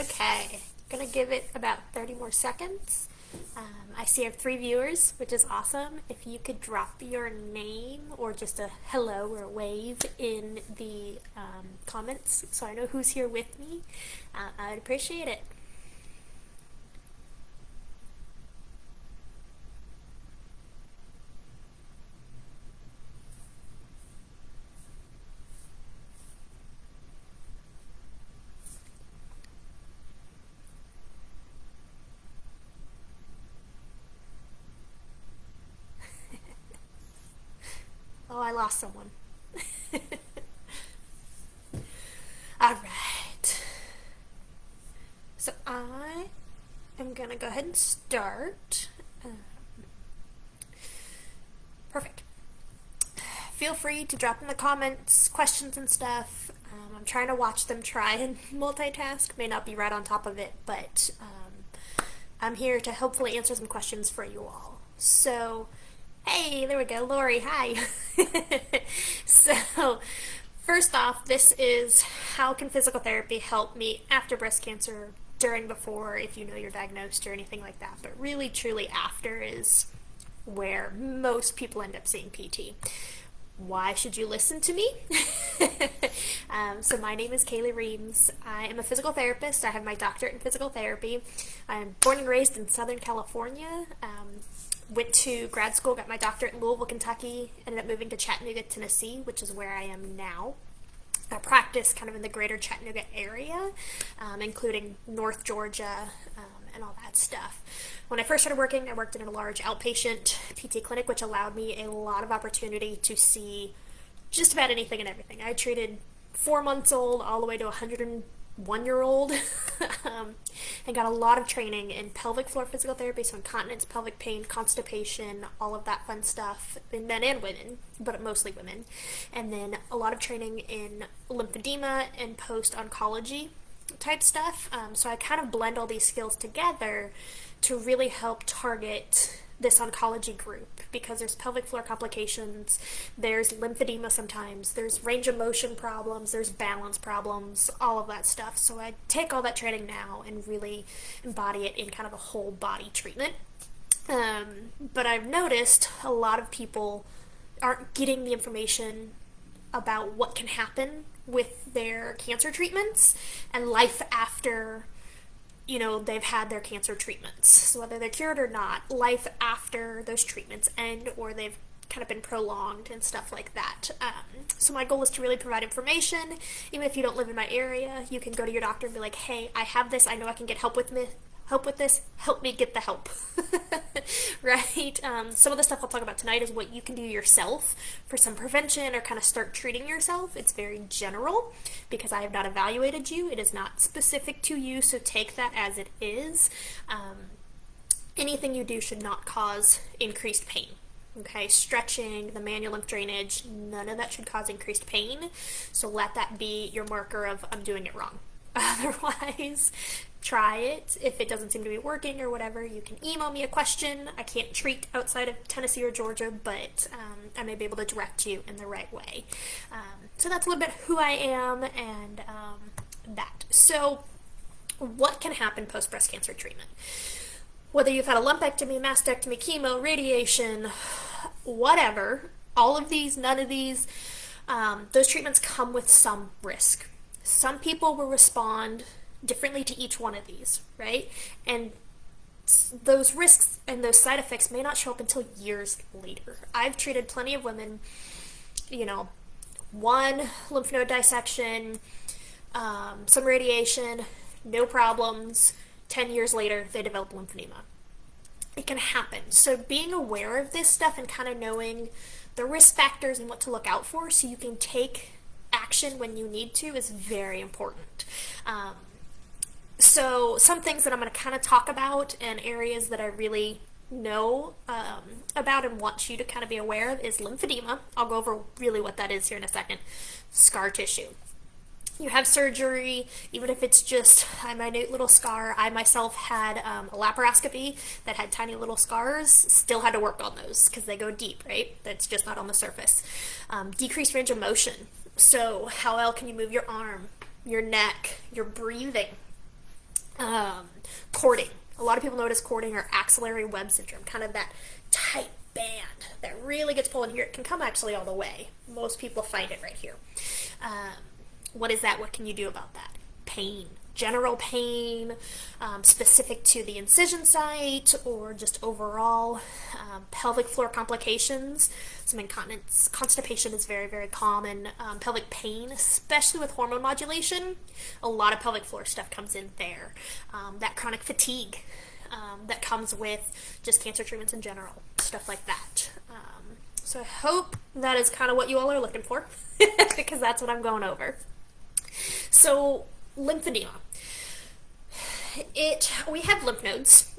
Okay, gonna give it about 30 more seconds. I see I have 3 viewers, which is awesome. If you could drop your name or just a hello or a wave in the comments so I know who's here with me, I'd appreciate it. Oh, I lost someone. All right. So I am gonna go ahead and start. Perfect. Feel free to drop in the comments questions and stuff. I'm trying to watch them try and multitask. May not be right on top of it, but I'm here to hopefully answer some questions for you all. So, hey, there we go, Lori, hi. So, first off, this is how can physical therapy help me after breast cancer, during, before, if you know you're diagnosed or anything like that. But really, truly, after is where most people end up seeing PT. Why should you listen to me? So my name is Kaylee Reams. I am a physical therapist. I have my doctorate in physical therapy. I'm born and raised in Southern California. Went to grad school, got my doctorate in Louisville, Kentucky, ended up moving to Chattanooga, Tennessee, which is where I am now. I practice kind of in the greater Chattanooga area, including North Georgia, and all that stuff. When I first started working, I worked in a large outpatient PT clinic, which allowed me a lot of opportunity to see just about anything and everything. I treated 4 months old all the way to 101-year-old, and got a lot of training in pelvic floor physical therapy, so incontinence, pelvic pain, constipation, all of that fun stuff, in men and women, but mostly women. And then a lot of training in lymphedema and post-oncology type stuff. So I kind of blend all these skills together to really help target this oncology group, because there's pelvic floor complications, there's lymphedema sometimes, there's range of motion problems, there's balance problems, all of that stuff. So I take all that training now and really embody it in kind of a whole body treatment. But I've noticed a lot of people aren't getting the information about what can happen with their cancer treatments and life after, you know, they've had their cancer treatments. So whether they're cured or not, life after those treatments end or they've kind of been prolonged and stuff like that. So my goal is to really provide information. Even if you don't live in my area, you can go to your doctor and be like, hey, I have this, I know I can get help with this, help me get the help. Right? Some of the stuff I'll talk about tonight is what you can do yourself for some prevention or kind of start treating yourself. It's very general because I have not evaluated you. It is not specific to you, so take that as it is. Anything you do should not cause increased pain. Okay, stretching, the manual lymph drainage, none of that should cause increased pain. So let that be your marker of I'm doing it wrong. Otherwise, try it. If it doesn't seem to be working or whatever, you can email me a question. I can't treat outside of Tennessee or Georgia, but I may be able to direct you in the right way. So that's a little bit who I am and that. So what can happen post-breast cancer treatment? Whether you've had a lumpectomy, mastectomy, chemo, radiation, whatever, all of these, none of these, those treatments come with some risk. Some people will respond differently to each one of these, right? And those risks and those side effects may not show up until years later. I've treated plenty of women, you know, one lymph node dissection, some radiation, no problems. 10 years later, they develop lymphedema. It can happen. So being aware of this stuff and kind of knowing the risk factors and what to look out for so you can take action when you need to is very important. So some things that I'm going to kind of talk about and areas that I really know about and want you to kind of be aware of is lymphedema. I'll go over really what that is here in a second. Scar tissue. You have surgery, even if it's just a minute little scar. I myself had a laparoscopy that had tiny little scars, still had to work on those because they go deep, right? That's just not on the surface. Decreased range of motion. So how well can you move your arm, your neck, your breathing? Cording. A lot of people notice cording or axillary web syndrome, kind of that tight band that really gets pulled in here. It can come actually all the way. Most people find it right here. What is that? What can you do about that? Pain. General pain, specific to the incision site, or just overall pelvic floor complications. Some incontinence, constipation is very, very common. Pelvic pain, especially with hormone modulation, a lot of pelvic floor stuff comes in there. That chronic fatigue that comes with just cancer treatments in general, stuff like that. So I hope that is kind of what you all are looking for, because that's what I'm going over. So lymphedema. We have lymph nodes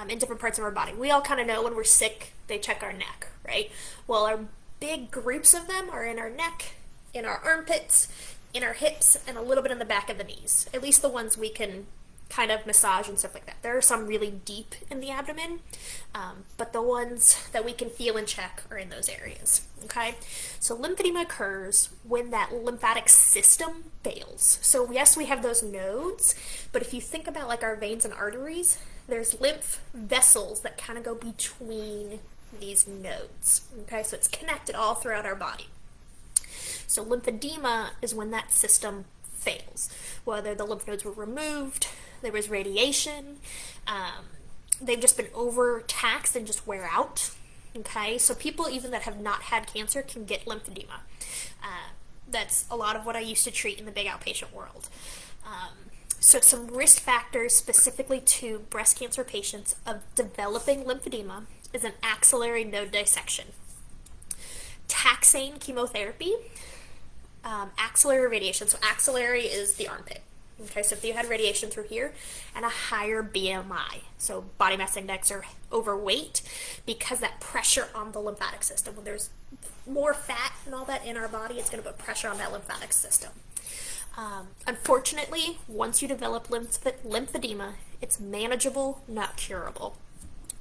in different parts of our body. We all kind of know when we're sick, they check our neck, right? Well, our big groups of them are in our neck, in our armpits, in our hips, and a little bit in the back of the knees. At least the ones we can kind of massage and stuff like that. There are some really deep in the abdomen, but the ones that we can feel and check are in those areas, okay? So lymphedema occurs when that lymphatic system fails. So yes, we have those nodes, but if you think about like our veins and arteries, there's lymph vessels that kind of go between these nodes, okay? So it's connected all throughout our body. So lymphedema is when that system fails, whether the lymph nodes were removed, there was radiation, they've just been overtaxed and just wear out, okay? So people even that have not had cancer can get lymphedema. That's a lot of what I used to treat in the big outpatient world. So some risk factors specifically to breast cancer patients of developing lymphedema is an axillary node dissection, taxane chemotherapy, axillary radiation. So axillary is the armpit. Okay, so if you had radiation through here and a higher BMI, so body mass index or overweight, because that pressure on the lymphatic system, when there's more fat and all that in our body, it's going to put pressure on that lymphatic system. Unfortunately, once you develop lymphedema, it's manageable, not curable.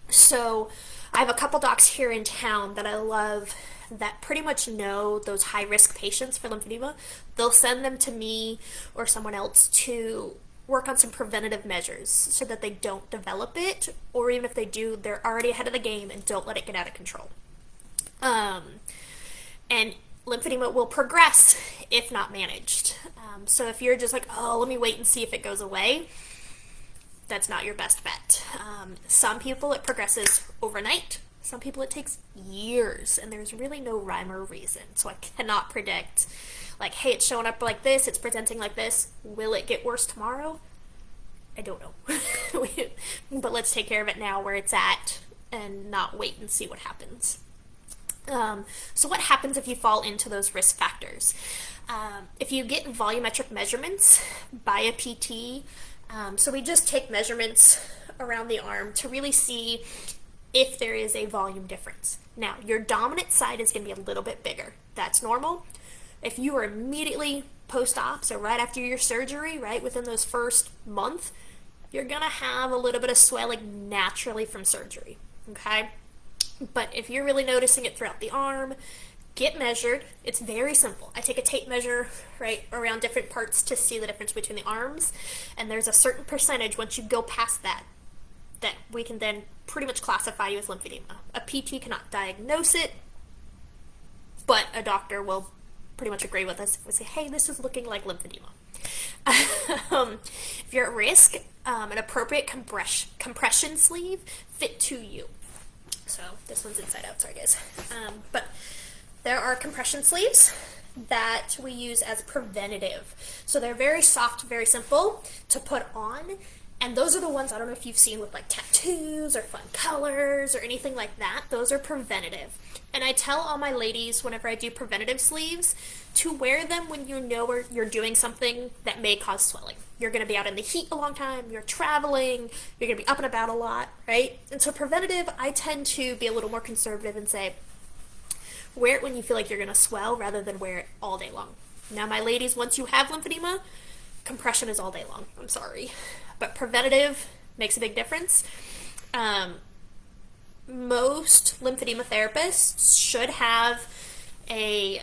So I have a couple docs here in town that I love that pretty much know those high-risk patients for lymphedema. They'll send them to me or someone else to work on some preventative measures so that they don't develop it, or even if they do, they're already ahead of the game and don't let it get out of control. And lymphedema will progress if not managed. So if you're just like, oh, let me wait and see if it goes away, that's not your best bet. Some people it progresses overnight. Some people it takes years, and there's really no rhyme or reason. So I cannot predict, like, hey, it's showing up like this, it's presenting like this. Will it get worse tomorrow? I don't know. But let's take care of it now where it's at and not wait and see what happens. So what happens if you fall into those risk factors? If you get volumetric measurements by a PT, so we just take measurements around the arm to really see if there is a volume difference. Now, your dominant side is going to be a little bit bigger. That's normal. If you are immediately post-op, so right after your surgery, right within those first month, you're going to have a little bit of swelling naturally from surgery, okay? But if you're really noticing it throughout the arm, get measured. It's very simple. I take a tape measure right around different parts to see the difference between the arms, and there's a certain percentage once you go past that we can then pretty much classify you as lymphedema. A PT cannot diagnose it, but a doctor will pretty much agree with us and say, hey, this is looking like lymphedema. If you're at risk, an appropriate compression sleeve fit to you. So this one's inside out, sorry guys. But there are compression sleeves that we use as preventative. So they're very soft, very simple to put on. And those are the ones, I don't know if you've seen with like tattoos or fun colors or anything like that. Those are preventative. And I tell all my ladies whenever I do preventative sleeves to wear them when you know you're doing something that may cause swelling. You're going to be out in the heat a long time, you're traveling, you're going to be up and about a lot, right? And so preventative, I tend to be a little more conservative and say, wear it when you feel like you're going to swell rather than wear it all day long. Now, my ladies, once you have lymphedema, compression is all day long. I'm sorry. But preventative makes a big difference. Most lymphedema therapists should have a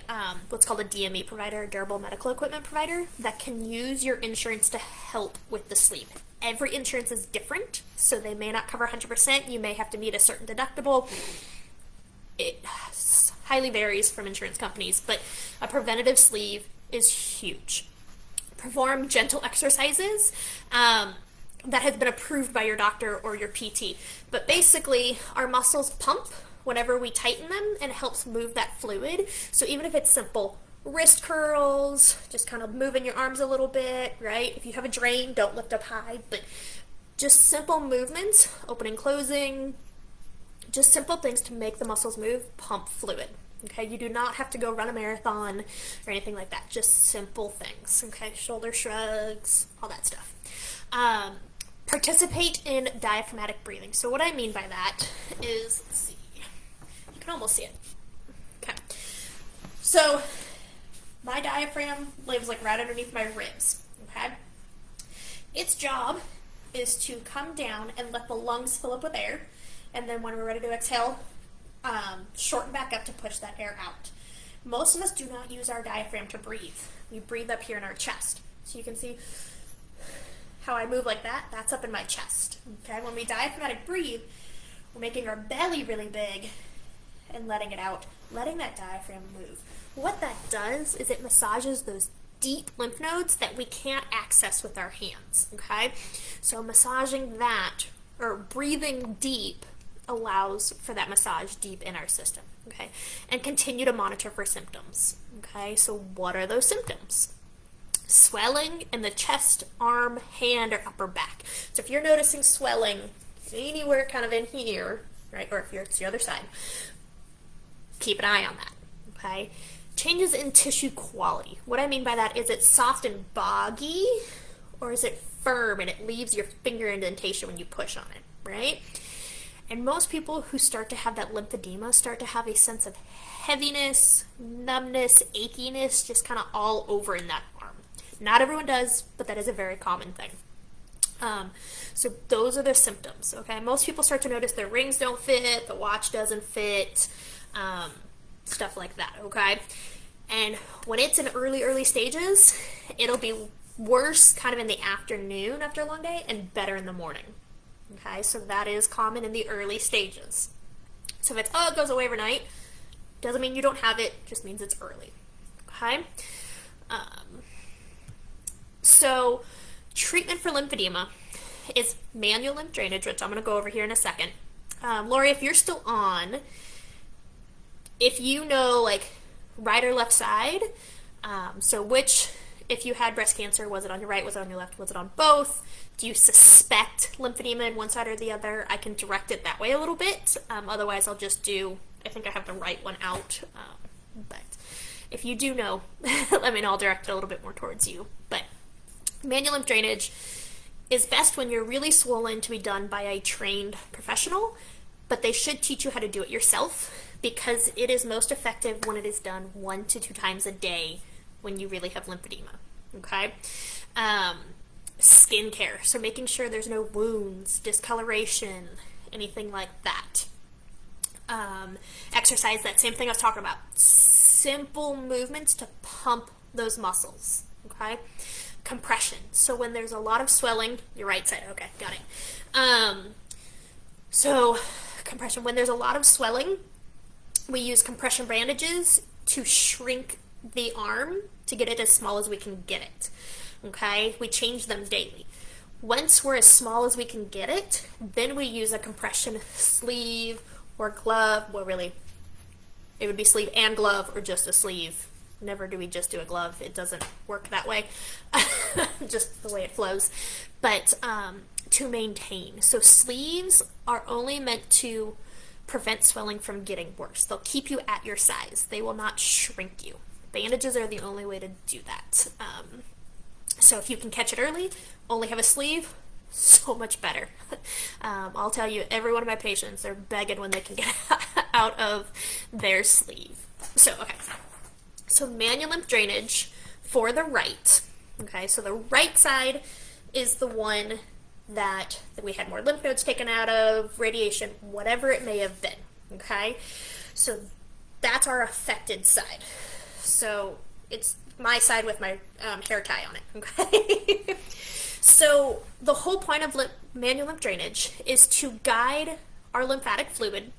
what's called a DME provider, a durable medical equipment provider, that can use your insurance to help with the sleeve. Every insurance is different, so they may not cover 100%. You may have to meet a certain deductible. It highly varies from insurance companies, but a preventative sleeve is huge. Perform gentle exercises that has been approved by your doctor or your PT. But basically, our muscles pump whenever we tighten them, and it helps move that fluid. So even if it's simple wrist curls, just kind of moving your arms a little bit, right? If you have a drain, don't lift up high, but just simple movements, opening, closing, just simple things to make the muscles move, pump fluid. Okay, you do not have to go run a marathon or anything like that. Just simple things. Okay, shoulder shrugs, all that stuff. Participate in diaphragmatic breathing. So what I mean by that is, let's see, you can almost see it. Okay, so my diaphragm lives like right underneath my ribs. Okay, its job is to come down and let the lungs fill up with air, and then when we're ready to exhale, shorten back up to push that air out. Most of us do not use our diaphragm to breathe. We breathe up here in our chest. So you can see how I move like that. That's up in my chest. Okay, when we diaphragmatic breathe, we're making our belly really big and letting it out, letting that diaphragm move. What that does is it massages those deep lymph nodes that we can't access with our hands. Okay, so massaging that or breathing deep allows for that massage deep in our system. Okay, and continue to monitor for symptoms. Okay, so what are those symptoms? Swelling in the chest, arm, hand, or upper back. So if you're noticing swelling anywhere kind of in here, right, or if it's the other side, keep an eye on that. Okay, changes in tissue quality. What I mean by that is it soft and boggy, or is it firm and it leaves your finger indentation when you push on it, right? And most people who start to have that lymphedema start to have a sense of heaviness, numbness, achiness, just kind of all over in that arm. Not everyone does, but that is a very common thing. So those are the symptoms, okay? Most people start to notice their rings don't fit, the watch doesn't fit, stuff like that, okay? And when it's in early stages, it'll be worse kind of in the afternoon after a long day and better in the morning. Okay, so that is common in the early stages. So if it's, it goes away overnight, doesn't mean you don't have it, just means it's early. Okay? So treatment for lymphedema is manual lymph drainage, which I'm going to go over here in a second. Lori, if you're still on, if you know, like, right or left side, so which, if you had breast cancer, was it on your right, was it on your left, was it on both? Do you suspect lymphedema in one side or the other? I can direct it that way a little bit. Otherwise, I'll just do, I think I have the right one out. But if you do know, let me know. I'll direct it a little bit more towards you. But manual lymph drainage is best when you're really swollen to be done by a trained professional, but they should teach you how to do it yourself because it is most effective when it is done 1 to 2 times a day when you really have lymphedema. Okay? Skincare, so making sure there's no wounds, discoloration, anything like that. Exercise, that same thing I was talking about. Simple movements to pump those muscles. Okay? Compression, so when there's a lot of swelling, your right side, okay, got it. So compression, when there's a lot of swelling, we use compression bandages to shrink the arm to get it as small as we can get it. Okay, we change them daily. Once we're as small as we can get it, then we use a compression sleeve or glove. Well, really, it would be sleeve and glove or just a sleeve. Never do we just do a glove. It doesn't work that way, just the way it flows. But to maintain. So sleeves are only meant to prevent swelling from getting worse. They'll keep you at your size. They will not shrink you. Bandages are the only way to do that. So if you can catch it early, only have a sleeve, so much better. I'll tell you, every one of my patients, they're begging when they can get out of their sleeve. So, okay. So manual lymph drainage for the right. Okay, so the right side is the one that we had more lymph nodes taken out of, radiation, whatever it may have been. Okay, so that's our affected side. So it's my side with my hair tie on it. Okay, So the whole point of manual lymph drainage is to guide our lymphatic fluid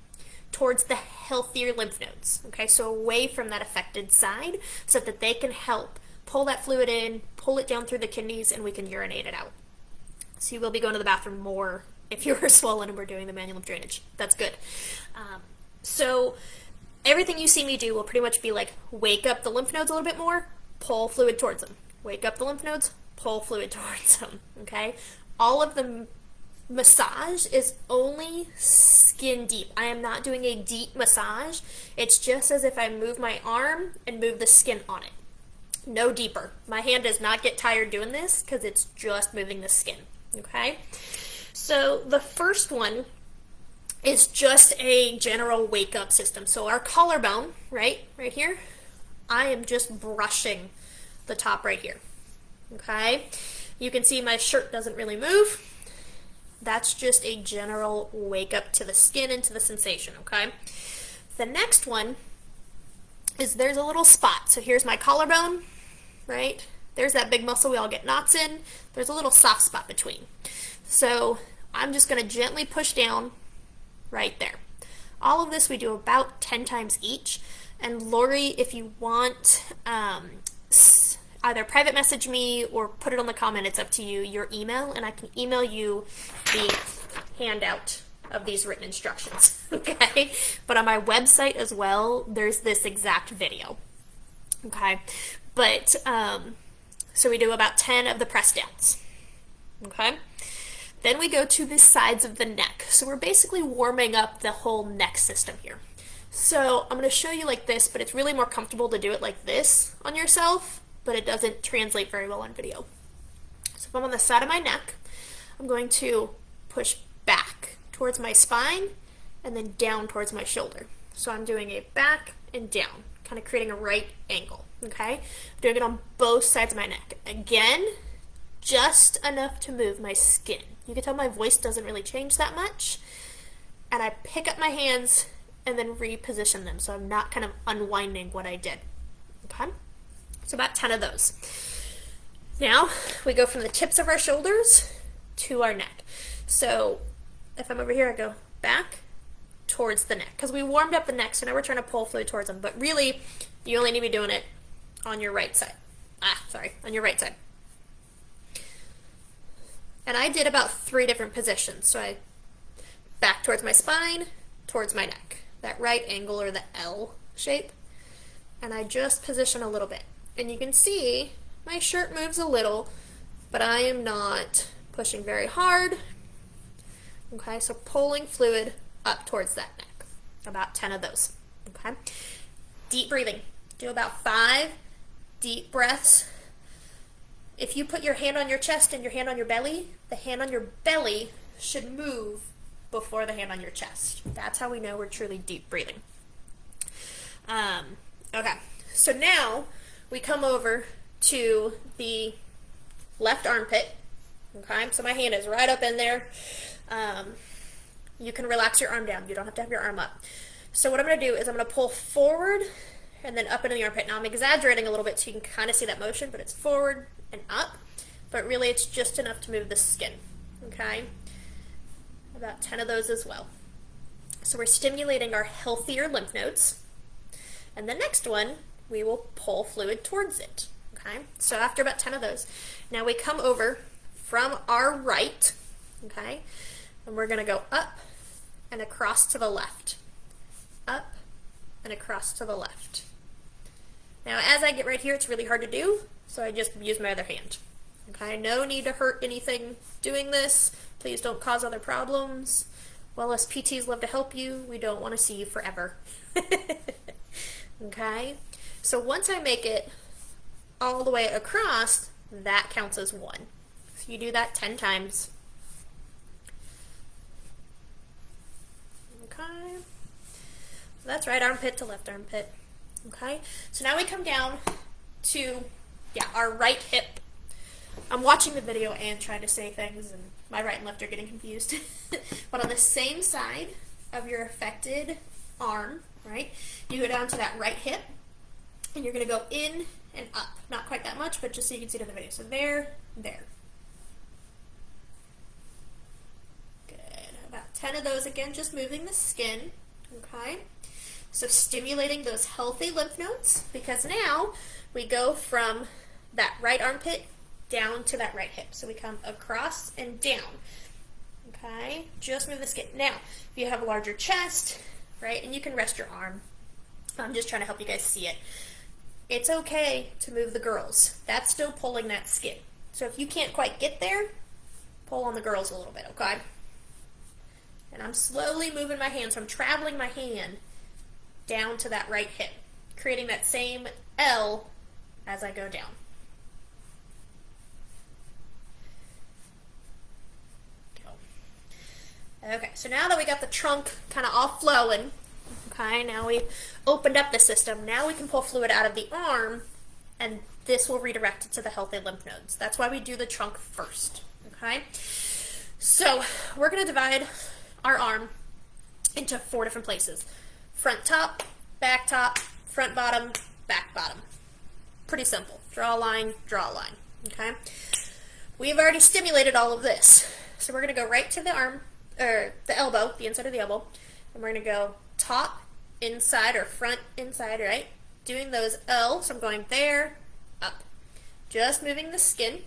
towards the healthier lymph nodes, okay, so away from that affected side so that they can help pull that fluid in, pull it down through the kidneys, and we can urinate it out. So you will be going to the bathroom more if you were swollen and we're doing the manual lymph drainage. That's good. So everything you see me do will pretty much be like wake up the lymph nodes a little bit more, pull fluid towards them. Wake up the lymph nodes, pull fluid towards them, okay? All of the massage is only skin deep. I am not doing a deep massage. It's just as if I move my arm and move the skin on it. No deeper. My hand does not get tired doing this because it's just moving the skin, okay? So the first one is just a general wake-up system. So our collarbone, right here, I am just brushing the top right here, okay? You can see my shirt doesn't really move. That's just a general wake up to the skin and to the sensation, okay? The next one is there's a little spot. So here's my collarbone, right? There's that big muscle we all get knots in. There's a little soft spot between. So I'm just gonna gently push down right there. All of this we do about 10 times each. And Lori, if you want, either private message me or put it on the comment, it's up to you, your email, and I can email you the handout of these written instructions, okay? But on my website as well, there's this exact video, okay? But, so we do about 10 of the press downs, okay? Then we go to the sides of the neck. So we're basically warming up the whole neck system here. So I'm gonna show you like this, but it's really more comfortable to do it like this on yourself, but it doesn't translate very well on video. So if I'm on the side of my neck, I'm going to push back towards my spine and then down towards my shoulder. So I'm doing a back and down, kind of creating a right angle, okay? I'm doing it on both sides of my neck. Again, just enough to move my skin. You can tell my voice doesn't really change that much. And I pick up my hands and then reposition them, so I'm not kind of unwinding what I did, okay? So about 10 of those. Now we go from the tips of our shoulders to our neck. So if I'm over here, I go back towards the neck because we warmed up the neck, so now we're trying to pull fluid towards them. But really, you only need to be doing it on your right side. On your right side. And I did about 3 different positions. So I back towards my spine, towards my neck. That right angle or the L shape. And I just position a little bit. And you can see my shirt moves a little, but I am not pushing very hard. Okay, so pulling fluid up towards that neck. About 10 of those. Okay. Deep breathing. Do about 5 deep breaths. If you put your hand on your chest and your hand on your belly, the hand on your belly should move before the hand on your chest. That's how we know we're truly deep breathing. Okay, so now we come over to the left armpit. Okay, so my hand is right up in there. You can relax your arm down. You don't have to have your arm up. So what I'm going to do is I'm going to pull forward and then up into the armpit. Now I'm exaggerating a little bit so you can kind of see that motion, but it's forward and up. But really it's just enough to move the skin. Okay, about 10 of those as well. So we're stimulating our healthier lymph nodes. And the next one, we will pull fluid towards it. Okay, so after about 10 of those, now we come over from our right, okay, and we're going to go up and across to the left. Up and across to the left. Now as I get right here, it's really hard to do, so I just use my other hand. Okay, no need to hurt anything doing this. Please don't cause other problems. Well, us PTs love to help you. We don't want to see you forever. Okay, so once I make it all the way across, that counts as 1. So you do that 10 times. Okay, so that's right armpit to left armpit. Okay, so now we come down to, our right hip. I'm watching the video and trying to say things, and my right and left are getting confused. But on the same side of your affected arm, right, you go down to that right hip, and you're going to go in and up. Not quite that much, but just so you can see it in the video. So there, 10 of those again, just moving the skin, okay? So stimulating those healthy lymph nodes, because now we go from that right armpit down to that right hip. So we come across and down, okay? Just move the skin. Now, if you have a larger chest, right, and you can rest your arm. I'm just trying to help you guys see it. It's okay to move the girls. That's still pulling that skin. So if you can't quite get there, pull on the girls a little bit, okay? And I'm slowly moving my hand, so I'm traveling my hand down to that right hip, creating that same L as I go down. Okay, so now that we got the trunk kind of all flowing, okay, now we opened up the system. Now we can pull fluid out of the arm, and this will redirect it to the healthy lymph nodes. That's why we do the trunk first, okay? So we're going to divide our arm into 4 different places. Front top, front bottom, back bottom. Pretty simple. Draw a line, okay? We've already stimulated all of this. So we're going to go right to the arm, or the elbow, the inside of the elbow, and we're going to go top, inside, or front, inside, right? Doing those L, so I'm going there, up. Just moving the skin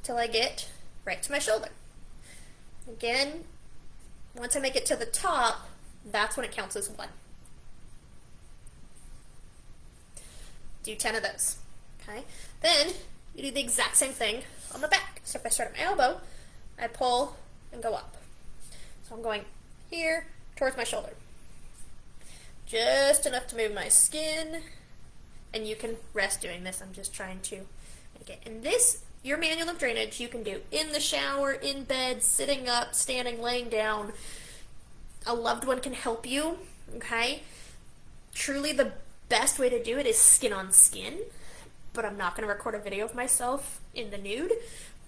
till I get right to my shoulder. Again, once I make it to the top, that's when it counts as 1. Do 10 of those, okay? Then you do the exact same thing on the back. So if I start at my elbow, I pull and go up. So I'm going here towards my shoulder. Just enough to move my skin, and you can rest doing this. I'm just trying to make it. And this, your manual lymph drainage, you can do in the shower, in bed, sitting up, standing, laying down. A loved one can help you, okay? Truly the best way to do it is skin on skin, but I'm not going to record a video of myself in the nude.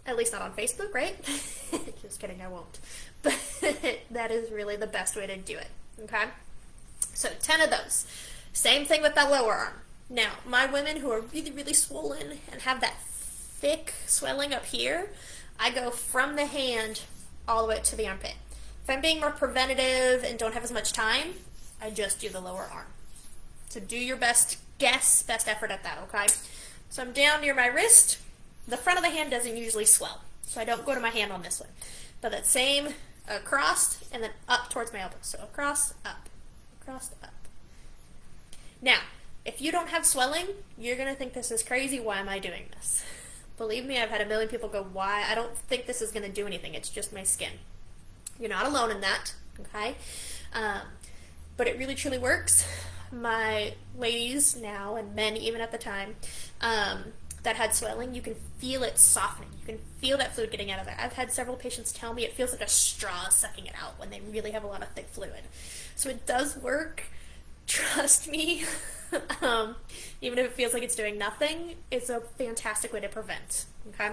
At least not on Facebook, right? Just kidding, I won't. But that is really the best way to do it, okay? So 10 of those. Same thing with that lower arm. Now, my women who are really, really swollen and have that thick swelling up here, I go from the hand all the way to the armpit. If I'm being more preventative and don't have as much time, I just do the lower arm. So do your best guess, best effort at that, okay? So I'm down near my wrist. The front of the hand doesn't usually swell, so I don't go to my hand on this one. But that same across and then up towards my elbow. So across, up, up. Now, if you don't have swelling, you're going to think this is crazy. Why am I doing this? Believe me, I've had a million people go, why? I don't think this is going to do anything. It's just my skin. You're not alone in that, okay? But it really, truly works. My ladies now, and men even at the time, that had swelling, you can feel it softening. You can feel that fluid getting out of there. I've had several patients tell me it feels like a straw sucking it out when they really have a lot of thick fluid. So it does work. Trust me. Even if it feels like it's doing nothing, it's a fantastic way to prevent, okay?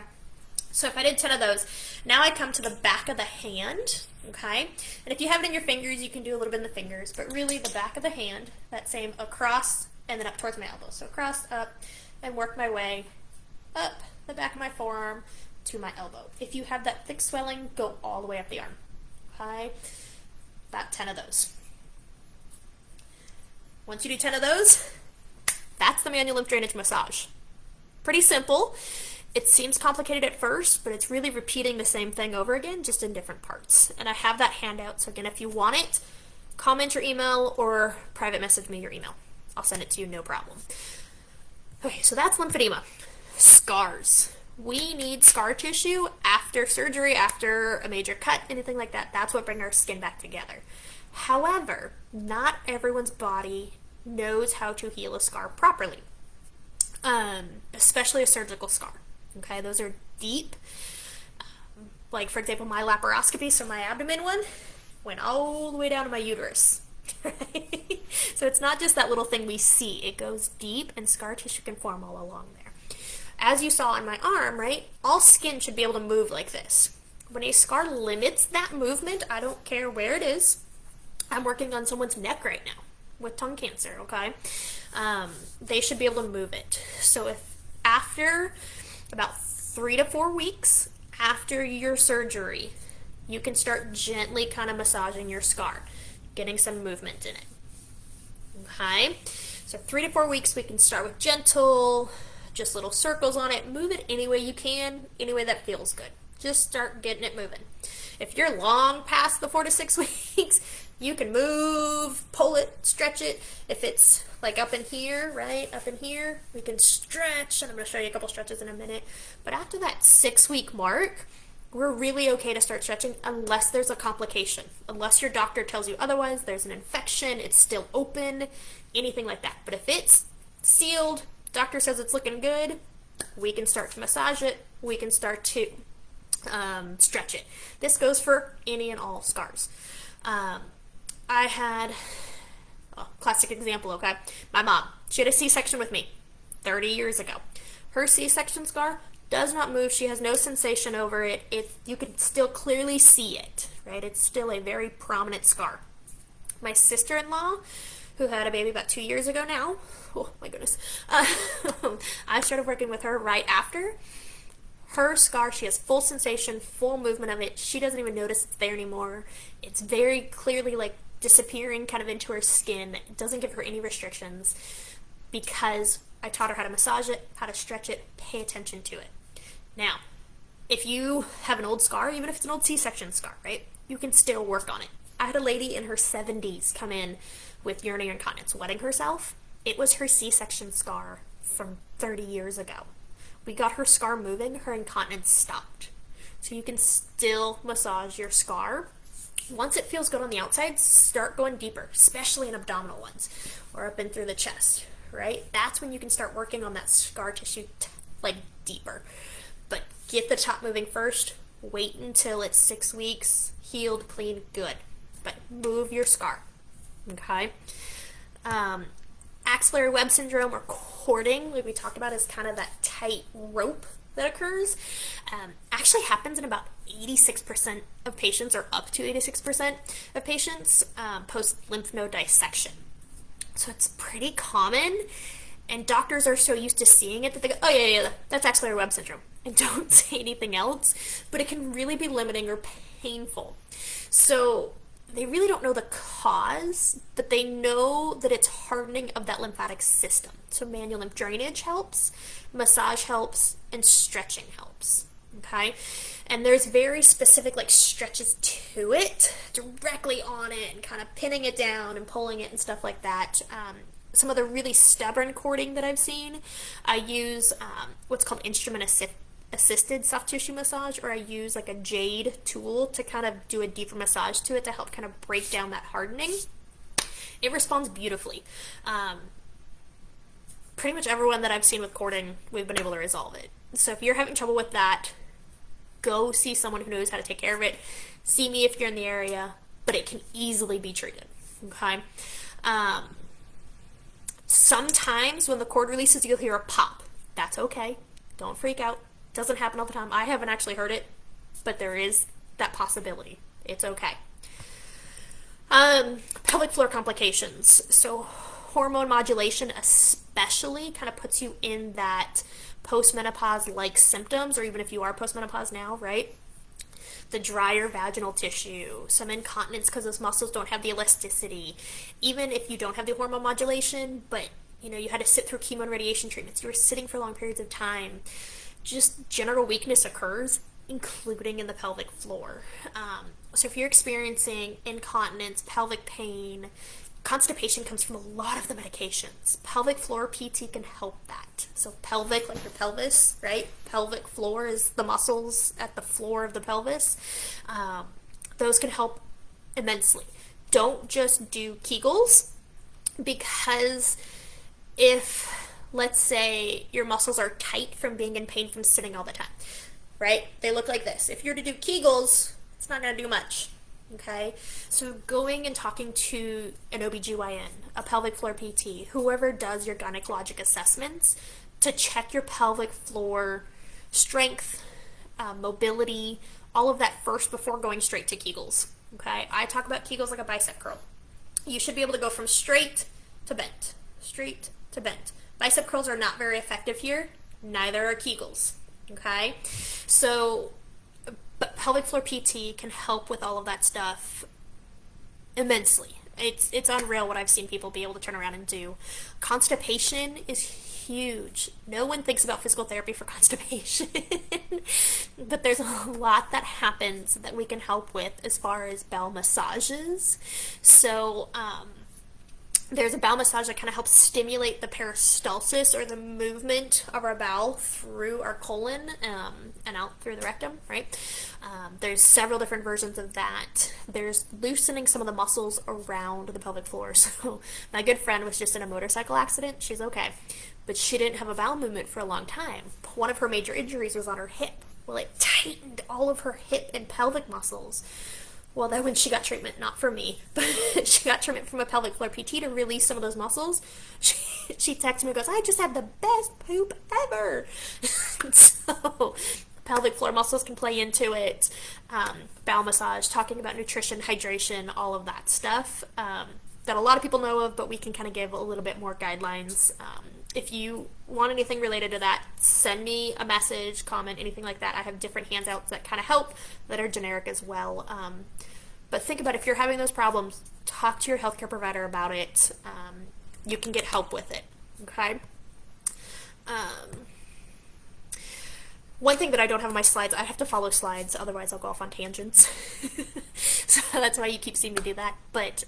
So if I did 10 of those, now I come to the back of the hand, okay? And if you have it in your fingers, you can do a little bit in the fingers, but really the back of the hand, that same across and then up towards my elbow. So across, up, and work my way up the back of my forearm to my elbow. If you have that thick swelling, go all the way up the arm, okay? About 10 of those. Once you do 10 of those, that's the manual lymph drainage massage. Pretty simple. It seems complicated at first, but it's really repeating the same thing over again, just in different parts. And I have that handout, so again, if you want it, comment your email or private message me your email. I'll send it to you, no problem. Okay, so that's lymphedema. Scars. We need scar tissue after surgery, after a major cut, anything like that. That's what brings our skin back together. However, not everyone's body knows how to heal a scar properly, especially a surgical scar. Okay, those are deep. Like, for example, my laparoscopy, so my abdomen one, went all the way down to my uterus. Right? So it's not just that little thing we see. It goes deep, and scar tissue can form all along there. As you saw on my arm, right, all skin should be able to move like this. When a scar limits that movement, I don't care where it is. I'm working on someone's neck right now with tongue cancer, okay? They should be able to move it. So if after about 3 to 4 weeks after your surgery, you can start gently kind of massaging your scar, getting some movement in it. Okay, so 3 to 4 weeks, we can start with gentle, just little circles on it. Move it any way you can, any way that feels good. Just start getting it moving. If you're long past the 4 to 6 weeks, you can move, pull it, stretch it. If it's like up in here, right, up in here, we can stretch, and I'm going to show you a couple stretches in a minute. But after that 6-week mark, we're really okay to start stretching unless there's a complication. Unless your doctor tells you otherwise, there's an infection, it's still open, anything like that. But if it's sealed, doctor says it's looking good, we can start to massage it, we can start to stretch it. This goes for any and all scars. I had a classic example, okay? My mom, she had a C-section with me 30 years ago. Her C-section scar does not move. She has no sensation over it. You can still clearly see it, right? It's still a very prominent scar. My sister-in-law, who had a baby about 2 years ago now, oh my goodness, I started working with her right after. Her scar, she has full sensation, full movement of it. She doesn't even notice it's there anymore. It's very clearly like disappearing kind of into her skin. It doesn't give her any restrictions because I taught her how to massage it, how to stretch it, pay attention to it. Now, if you have an old scar, even if it's an old C-section scar, right, you can still work on it. I had a lady in her 70s come in with urinary incontinence, wetting herself. It was her C-section scar from 30 years ago. We got her scar moving, her incontinence stopped. So you can still massage your scar. Once it feels good on the outside, start going deeper, especially in abdominal ones or up in through the chest, right? That's when you can start working on that scar tissue like deeper. But get the top moving first. Wait until it's 6 weeks, healed, clean, good. But move your scar, okay? Axillary Web Syndrome, or cording, like we talked about, is kind of that tight rope that occurs. Actually happens in about 86% of patients, or up to 86% of patients post lymph node dissection. So it's pretty common, and doctors are so used to seeing it that they go, oh yeah, that's axillary web syndrome, and don't say anything else, but it can really be limiting or painful. So they really don't know the cause, but they know that it's hardening of that lymphatic system. So manual lymph drainage helps, massage helps, and stretching helps, okay? And there's very specific like stretches to it, directly on it, and kind of pinning it down and pulling it and stuff like that. Some of the really stubborn cording that I've seen, I use what's called instrument-assisted soft tissue massage, or I use like a jade tool to kind of do a deeper massage to it to help kind of break down that hardening. It responds beautifully. Pretty much everyone that I've seen with cording, we've been able to resolve it. So if you're having trouble with that, go see someone who knows how to take care of it. See me if you're in the area, but it can easily be treated, okay? Sometimes when the cord releases, you'll hear a pop. That's okay. Don't freak out. Doesn't happen all the time. I haven't actually heard it, but there is that possibility. It's okay. Pelvic floor complications. So hormone modulation especially kind of puts you in that postmenopause-like symptoms, or even if you are postmenopause now, right? The drier vaginal tissue, some incontinence because those muscles don't have the elasticity. Even if you don't have the hormone modulation, but you know, you had to sit through chemo and radiation treatments, you were sitting for long periods of time, just general weakness occurs, including in the pelvic floor. So if you're experiencing incontinence, pelvic pain, constipation comes from a lot of the medications. Pelvic floor PT can help that. So pelvic, like your pelvis, right? Pelvic floor is the muscles at the floor of the pelvis. Those can help immensely. Don't just do Kegels, because if, let's say, your muscles are tight from being in pain from sitting all the time, right? They look like this. If you're to do Kegels, it's not going to do much. Okay, so going and talking to an OBGYN, a pelvic floor PT, whoever does your gynecologic assessments, to check your pelvic floor strength, mobility, all of that first before going straight to Kegels. Okay, I talk about Kegels like a bicep curl. You should be able to go from straight to bent, straight to bent. Bicep curls are not very effective here, neither are Kegels. Okay, so But pelvic floor PT can help with all of that stuff immensely. It's unreal what I've seen people be able to turn around and do. Constipation is huge. No one thinks about physical therapy for constipation, but there's a lot that happens that we can help with as far as bowel massages. So there's a bowel massage that kind of helps stimulate the peristalsis, or the movement of our bowel through our colon and out through the rectum, right? There's several different versions of that. There's loosening some of the muscles around the pelvic floor. So my good friend was just in a motorcycle accident. She's okay, but she didn't have a bowel movement for a long time. One of her major injuries was on her hip. Well, it tightened all of her hip and pelvic muscles. Well, then when she got treatment, not from me, but she got treatment from a pelvic floor PT to release some of those muscles, she texted me and goes, I just had the best poop ever. So pelvic floor muscles can play into it. Bowel massage, talking about nutrition, hydration, all of that stuff that a lot of people know of, but we can kind of give a little bit more guidelines. If you want anything related to that, send me a message, comment, anything like that. I have different handouts that kind of help that are generic as well. But think about, if you're having those problems, talk to your healthcare provider about it. You can get help with it, okay? One thing that I don't have on my slides, I have to follow slides, otherwise I'll go off on tangents. So that's why you keep seeing me do that. But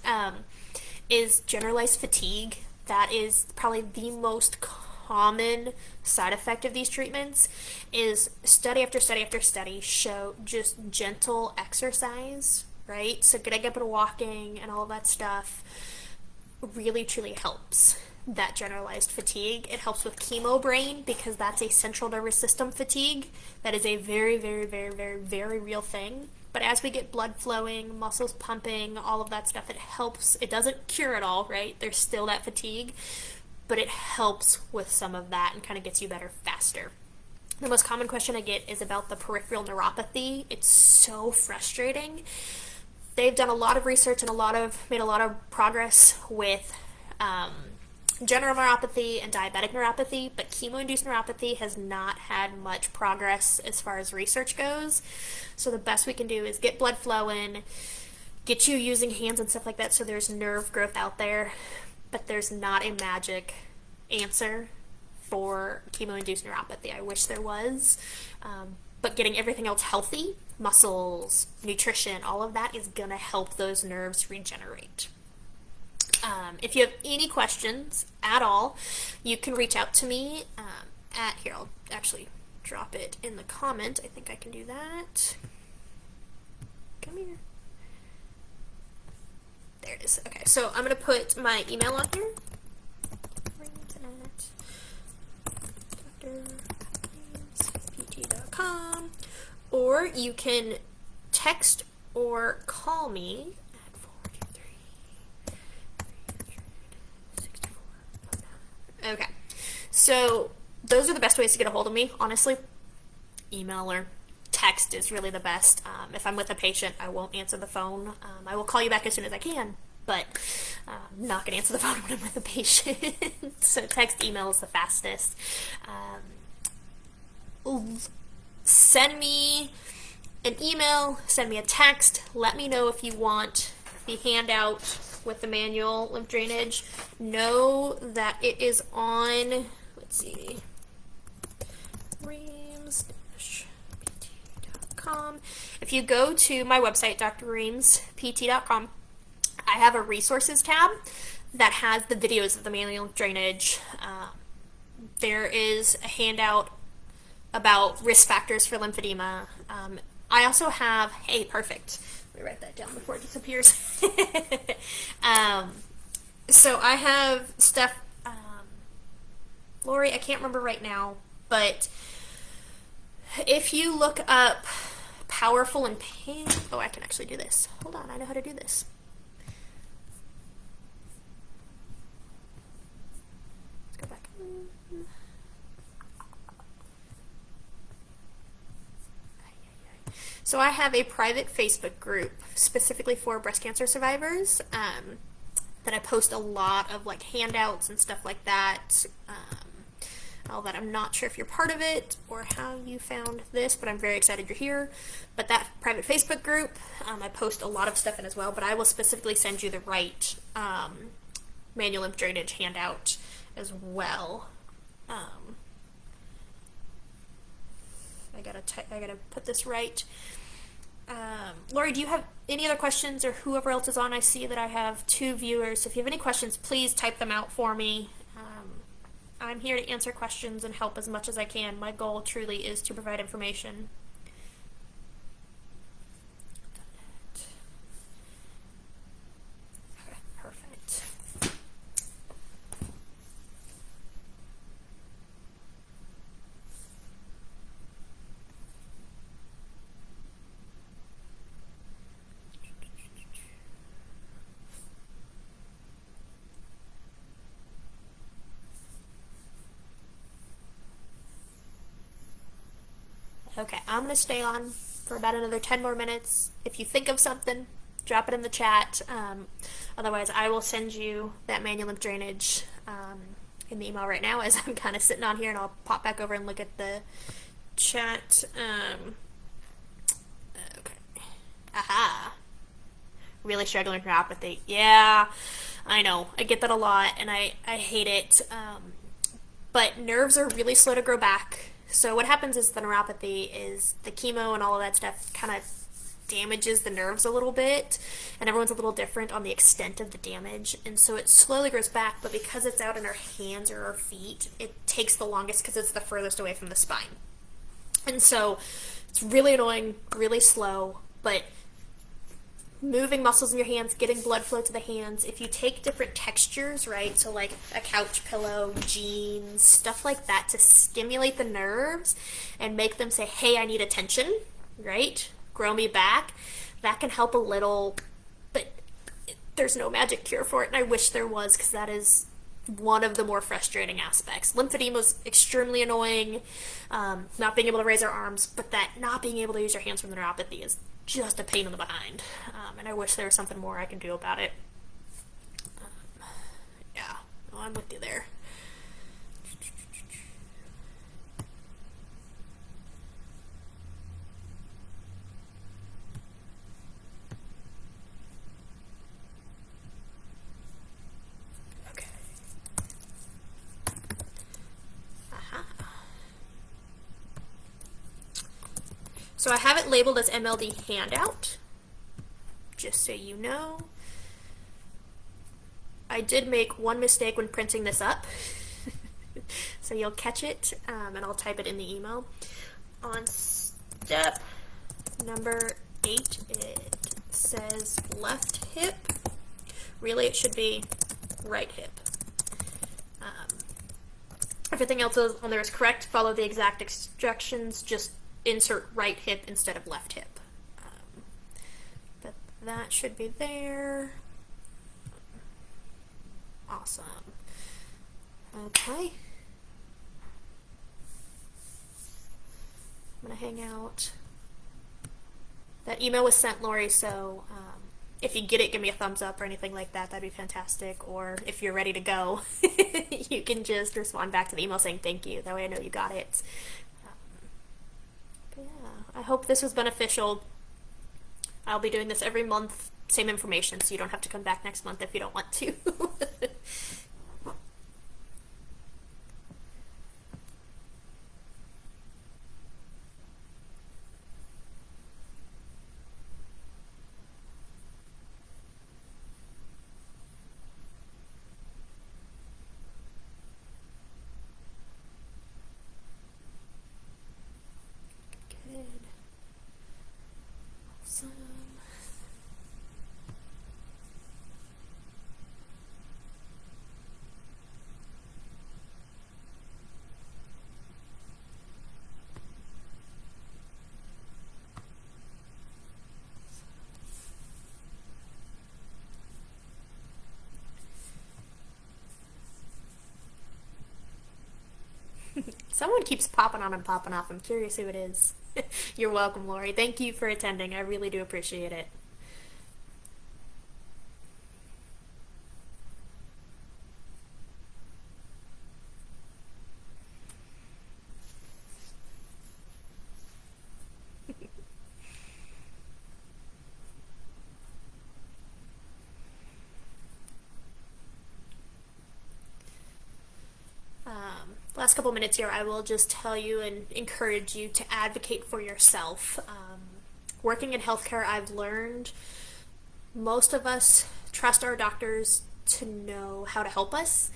is generalized fatigue. That is probably the most common side effect of these treatments. Is study after study after study show just gentle exercise, right? So getting up and walking and all of that stuff really truly helps that generalized fatigue. It helps with chemo brain, because that's a central nervous system fatigue. That is a very, very, very, very, very real thing. But as we get blood flowing, muscles pumping, all of that stuff, it helps. It doesn't cure it all, right? There's still that fatigue, but it helps with some of that and kind of gets you better faster. The most common question I get is about the peripheral neuropathy. It's so frustrating. They've done a lot of research and made a lot of progress with general neuropathy and diabetic neuropathy, but chemo-induced neuropathy has not had much progress as far as research goes. So the best we can do is get blood flowing, get you using hands and stuff like that, so there's nerve growth out there, but there's not a magic answer for chemo-induced neuropathy. I wish there was, but getting everything else healthy, muscles, nutrition, all of that is gonna help those nerves regenerate. If you have any questions at all, you can reach out to me here, I'll actually drop it in the comment. I think I can do that. Come here. There it is. Okay, so I'm going to put my email on here. drreamspt.com, or you can text or call me. Okay, so those are the best ways to get a hold of me, honestly. Email or text is really the best. If I'm with a patient, I won't answer the phone. I will call you back as soon as I can, but I'm not going to answer the phone when I'm with a patient. So text, email is the fastest. Send me an email, send me a text, let me know if you want the handout with the manual lymph drainage. Know that it is on, let's see, reams-pt.com. If you go to my website, drreamspt.com, I have a resources tab that has the videos of the manual lymph drainage. There is a handout about risk factors for lymphedema. I also have, hey, perfect. Let me write that down before it disappears. So I have stuff, Lori, I can't remember right now, but if you look up powerful and pain, oh, I can actually do this. Hold on, I know how to do this. Let's go back. So I have a private Facebook group specifically for breast cancer survivors that I post a lot of like handouts and stuff like that. all that. I'm not sure if you're part of it or how you found this, but I'm very excited you're here. But that private Facebook group, I post a lot of stuff in as well, but I will specifically send you the right manual lymph drainage handout as well. I gotta put this right. Lori, do you have any other questions, or whoever else is on? I see that I have 2 viewers. If you have any questions, please type them out for me. I'm here to answer questions and help as much as I can. My goal truly is to provide information. Okay, perfect. Okay, I'm going to stay on for about another 10 more minutes. If you think of something, drop it in the chat. Otherwise, I will send you that manual lymph drainage in the email right now as I'm kind of sitting on here, and I'll pop back over and look at the chat. Okay. Aha. Really struggling with neuropathy. Yeah, I know. I get that a lot, and I hate it. But nerves are really slow to grow back. So what happens is the neuropathy is the chemo and all of that stuff kind of damages the nerves a little bit, and everyone's a little different on the extent of the damage, and so it slowly grows back, but because it's out in our hands or our feet, it takes the longest because it's the furthest away from the spine. And so it's really annoying, really slow, but moving muscles in your hands, getting blood flow to the hands. If you take different textures, right, so like a couch pillow, jeans, stuff like that to stimulate the nerves and make them say, hey, I need attention, right, grow me back, that can help a little, but there's no magic cure for it, and I wish there was, because that is one of the more frustrating aspects. Lymphedema is extremely annoying, not being able to raise our arms, but that not being able to use your hands from the neuropathy is just a pain in the behind, and I wish there was something more I can do about it. Yeah, oh, I'm with you there. Okay. Aha. So I have it labeled as MLD handout, just so you know. I did make one mistake when printing this up, so you'll catch it, and I'll type it in the email. On step number 8, it says left hip. Really, it should be right hip. Everything else on there is correct. Follow the exact instructions, just insert right hip instead of left hip. But that should be there. Awesome. Okay. I'm going to hang out. That email was sent, Lori, so if you get it, give me a thumbs up or anything like that. That'd be fantastic. Or if you're ready to go, you can just respond back to the email saying thank you. That way I know you got it. But yeah, I hope this was beneficial. I'll be doing this every month, same information, so you don't have to come back next month if you don't want to. Good. Awesome. Someone keeps popping on and popping off. I'm curious who it is. You're welcome, Lori. Thank you for attending. I really do appreciate it. last couple minutes here, I will just tell you and encourage you to advocate for yourself. Working in healthcare, I've learned most of us trust our doctors to know how to help us,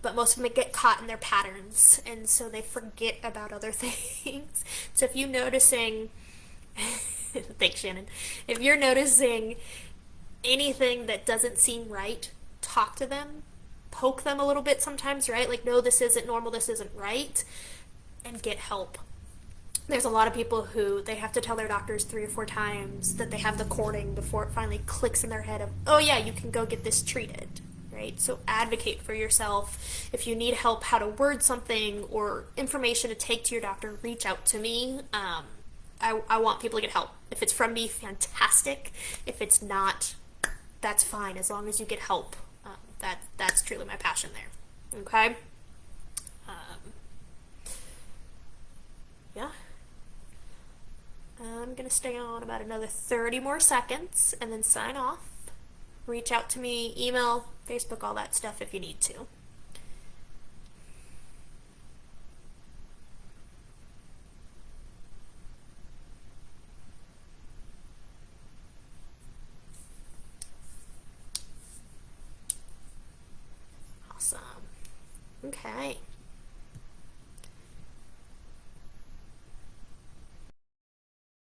but most of them get caught in their patterns, and so they forget about other things. So if you're noticing, thanks, Shannon, if you're noticing anything that doesn't seem right, talk to them, poke them a little bit sometimes, right? Like, no, this isn't normal, this isn't right, and get help. There's a lot of people who they have to tell their doctors 3 or 4 times that they have the cording before it finally clicks in their head of, oh yeah, you can go get this treated, right? So advocate for yourself. If you need help how to word something or information to take to your doctor, reach out to me. I want people to get help. If it's from me, fantastic. If it's not, that's fine, as long as you get help. That's truly my passion there. Okay? Yeah. I'm going to stay on about another 30 more seconds and then sign off. Reach out to me, email, Facebook, all that stuff if you need to. Awesome. Okay.